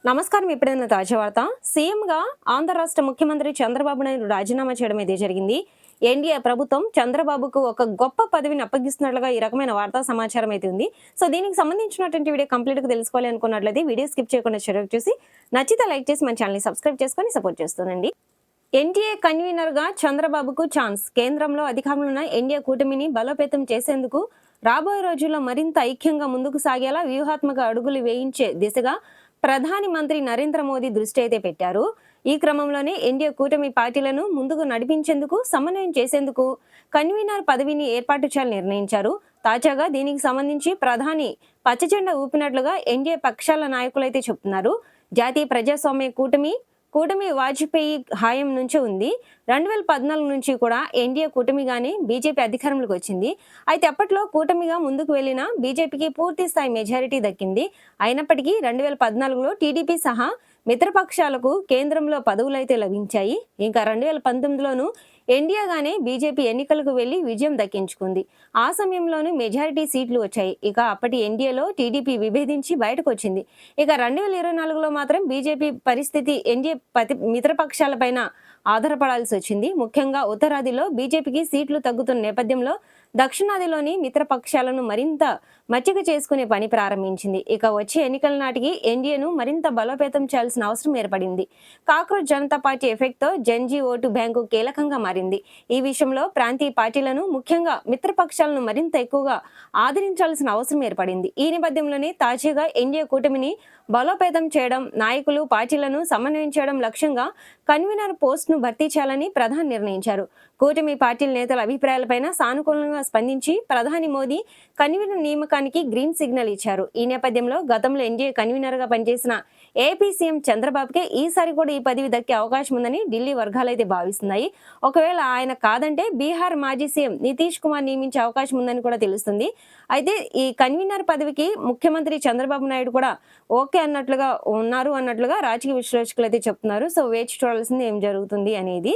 నమస్కారం. ఇప్పుడైన తాజా వార్త. సీఎంగా ఆంధ్ర రాష్ట్ర ముఖ్యమంత్రి చంద్రబాబు నాయుడు రాజీనామా చేయడం అయితే జరిగింది. ఎన్డీఏ ప్రభుత్వం చంద్రబాబుకు ఒక గొప్ప పదవిని అప్పగిస్తున్నట్లుగా ఈ రకమైన వార్తా సమాచారం అయితే ఉంది. సో దీనికి సంబంధించినటువంటి వీడియో కంప్లీట్ గా తెలుసుకోవాలి అనుకున్నట్లయితే వీడియో స్కిప్ చేయకుండా చివరికి చూసి నచ్చితే లైక్ చేసి మన ఛానల్ ని సబ్స్క్రైబ్ చేసుకొని సపోర్ట్ చేస్తుండండి. ఎన్డీఏ కన్వీనర్ గా చంద్రబాబుకు ఛాన్స్. కేంద్రంలో అధికారంలో ఉన్న ఎన్డీఏ కూటమిని బలోపేతం చేసేందుకు రాబోయే రోజుల్లో మరింత ఐక్యంగా ముందుకు సాగేలా వ్యూహాత్మక అడుగులు వేయించే దిశగా ప్రధాని మంత్రి నరేంద్ర మోదీ దృష్టి అయితే పెట్టారు. ఈ క్రమంలోనే ఎన్డీఏ కూటమి పార్టీలను ముందుకు నడిపించేందుకు సమన్వయం చేసేందుకు కన్వీనర్ పదవిని ఏర్పాటు చేయాలని నిర్ణయించారు. తాజాగా దీనికి సంబంధించి ప్రధాని పచ్చజెండా ఊపినట్లుగా ఎన్డీఏ పక్షాల నాయకులైతే చెబుతున్నారు. జాతీయ ప్రజాస్వామ్య కూటమి వాజ్పేయి హయాం నుంచి ఉంది. 2014 నుంచి కూడా ఎన్డీఏ కూటమిగానే బీజేపీ అధికారంలోకి వచ్చింది. అయితే అప్పట్లో కూటమిగా ముందుకు వెళ్లిన బీజేపీకి పూర్తి స్థాయి మెజారిటీ దక్కింది. అయినప్పటికీ 2014లో టీడీపీ సహా మిత్రపక్షాలకు కేంద్రంలో పదవులైతే లభించాయి. ఇంకా 2019లోనూ ఎన్డీఏగానే బీజేపీ ఎన్నికలకు వెళ్లి విజయం దక్కించుకుంది. ఆ సమయంలోనూ మెజారిటీ సీట్లు వచ్చాయి. ఇక అప్పటి ఎన్డీఏలో టీడీపీ విభేదించి బయటకు వచ్చింది. ఇక 2024లో మాత్రం బీజేపీ పరిస్థితి ఎన్డీఏ మిత్రపక్షాలపైన ఆధారపడాల్సి వచ్చింది. ముఖ్యంగా ఉత్తరాదిలో బీజేపీకి సీట్లు తగ్గుతున్న నేపథ్యంలో దక్షిణాదిలోని మిత్రపక్షాలను మరింత మచ్చిక చేసుకునే పని ప్రారంభించింది. ఇక వచ్చే ఎన్నికల నాటికి ఎన్డీఏను మరింత బలోపేతం చేయాల్సిన అవసరం ఏర్పడింది. కాక్రోచ్ జనతా పార్టీ ఎఫెక్ట్తో జెన్జీ ఓటు బ్యాంకు కీలకంగా మారింది. ఈ విషయంలో ప్రాంతీయ పార్టీలను, ముఖ్యంగా మిత్రపక్షాలను మరింత ఎక్కువగా ఆదరించాల్సిన అవసరం ఏర్పడింది. ఈ నేపథ్యంలోనే తాజాగా ఎన్డీఏ కూటమిని బలోపేతం చేయడం, నాయకులు, పార్టీలను సమన్వయం చేయడం లక్ష్యంగా కన్వీనర్ పోస్టును భర్తీ చేయాలని ప్రధాని నిర్ణయించారు. కూటమి పార్టీల నేతల అభిప్రాయాలపైన సానుకూలంగా స్పందించి ప్రధాని మోదీ కన్వీనర్ నియామకానికి గ్రీన్ సిగ్నల్ ఇచ్చారు. ఈ నేపథ్యంలో గతంలో ఎన్డీఏ కన్వీనర్ గా పనిచేసిన ఏపీ సీఎం చంద్రబాబుకే ఈసారి కూడా ఈ పదవి దక్కే అవకాశం ఉందని ఢిల్లీ వర్గాలైతే భావిస్తున్నాయి. ఒకవేళ ఆయన కాదంటే బీహార్ మాజీ సీఎం నితీష్ కుమార్ నియమించే అవకాశం ఉందని కూడా తెలుస్తుంది. అయితే ఈ కన్వీనర్ పదవికి ముఖ్యమంత్రి చంద్రబాబు నాయుడు కూడా ఓకే అన్నట్లుగా రాజకీయ విశ్లేషకులు అయితే చెప్తున్నారు. సో వేచి చూడాల్సింది ఏం జరుగుతుంది అనేది.